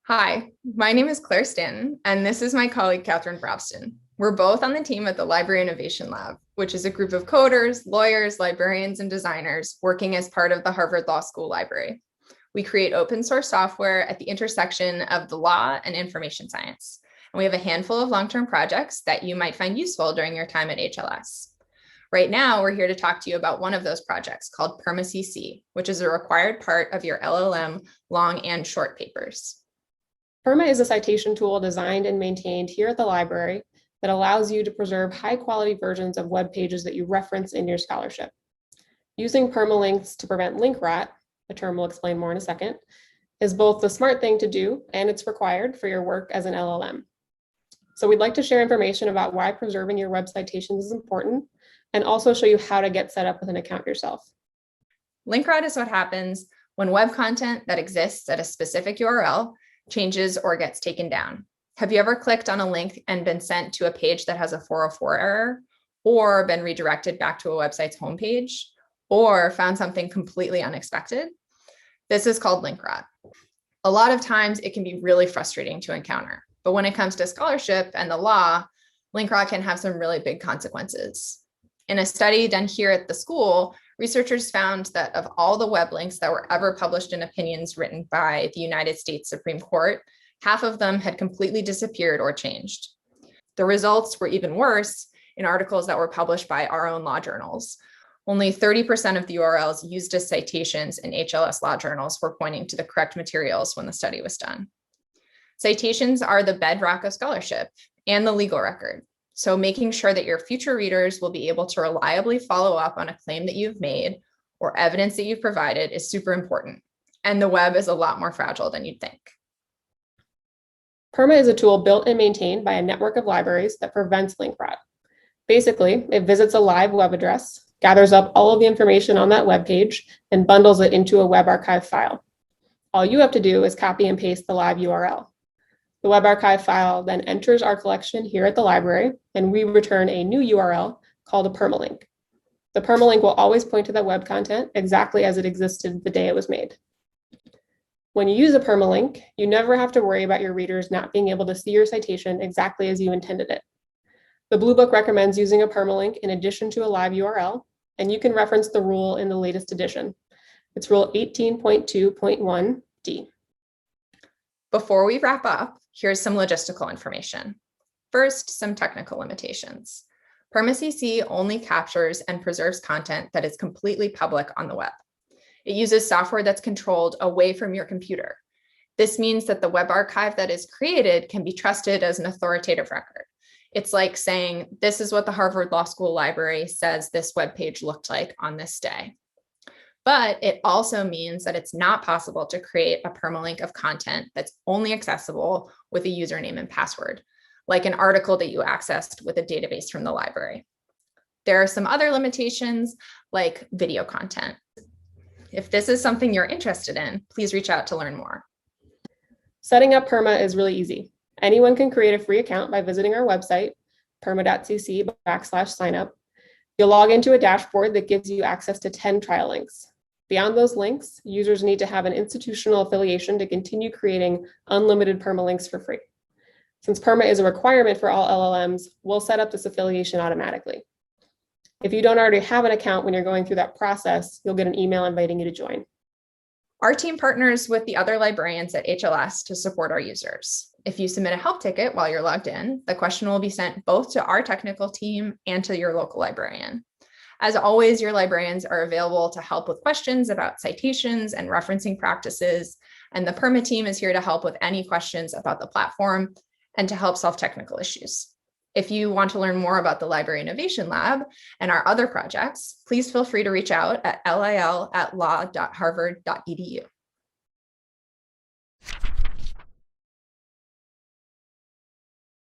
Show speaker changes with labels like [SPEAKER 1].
[SPEAKER 1] Hi, my name is Clare Stanton, and this is my colleague, Catherine Brobston. We're both on the team at the Library Innovation Lab, which is a group of coders, lawyers, librarians, and designers working as part of the Harvard Law School Library. We create open source software at the intersection of the law and information science. And we have a handful of long-term projects that you might find useful during your time at HLS. Right now, we're here to talk to you about one of those projects called Perma CC, which is a required part of your LLM long and short papers.
[SPEAKER 2] Perma is a citation tool designed and maintained here at the library that allows you to preserve high-quality versions of web pages that you reference in your scholarship. Using permalinks to prevent link rot, a term we'll explain more in a second, is both the smart thing to do and it's required for your work as an LLM. So we'd like to share information about why preserving your web citations is important and also show you how to get set up with an account yourself.
[SPEAKER 1] Link rot is what happens when web content that exists at a specific URL changes or gets taken down. Have you ever clicked on a link and been sent to a page that has a 404 error, or been redirected back to a website's homepage, or found something completely unexpected? This is called link rot. A lot of times it can be really frustrating to encounter, but when it comes to scholarship and the law, link rot can have some really big consequences. In a study done here at the school, researchers found that of all the web links that were ever published in opinions written by the United States Supreme Court, half of them had completely disappeared or changed. The results were even worse in articles that were published by our own law journals. Only 30% of the URLs used as citations in HLS law journals were pointing to the correct materials when the study was done. Citations are the bedrock of scholarship and the legal record. So making sure that your future readers will be able to reliably follow up on a claim that you've made or evidence that you've provided is super important. And the web is a lot more fragile than you'd think.
[SPEAKER 2] Perma is a tool built and maintained by a network of libraries that prevents link rot. Basically, it visits a live web address, gathers up all of the information on that web page, and bundles it into a web archive file. All you have to do is copy and paste the live URL. The web archive file then enters our collection here at the library, and we return a new URL called a permalink. The permalink will always point to that web content exactly as it existed the day it was made. When you use a permalink, you never have to worry about your readers not being able to see your citation exactly as you intended it. The Blue Book recommends using a permalink in addition to a live URL, and you can reference the rule in the latest edition. It's Rule 18.2.1D.
[SPEAKER 1] Before we wrap up, here's some logistical information. First, some technical limitations. Perma CC only captures and preserves content that is completely public on the web. It uses software that's controlled away from your computer. This means that the web archive that is created can be trusted as an authoritative record. It's like saying, this is what the Harvard Law School Library says this web page looked like on this day. But it also means that it's not possible to create a permalink of content that's only accessible with a username and password, like an article that you accessed with a database from the library. There are some other limitations, like video content. If this is something you're interested in, please reach out to learn more.
[SPEAKER 2] Setting up Perma is really easy. Anyone can create a free account by visiting our website, perma.cc/signup. You'll log into a dashboard that gives you access to 10 trial links. Beyond those links, users need to have an institutional affiliation to continue creating unlimited permalinks for free. Since Perma is a requirement for all LLMs, we'll set up this affiliation automatically. If you don't already have an account when you're going through that process, you'll get an email inviting you to join.
[SPEAKER 1] Our team partners with the other librarians at HLS to support our users. If you submit a help ticket while you're logged in, the question will be sent both to our technical team and to your local librarian. As always, your librarians are available to help with questions about citations and referencing practices, and the Perma team is here to help with any questions about the platform and to help solve technical issues. If you want to learn more about the Library Innovation Lab and our other projects, please feel free to reach out at lil@law.harvard.edu.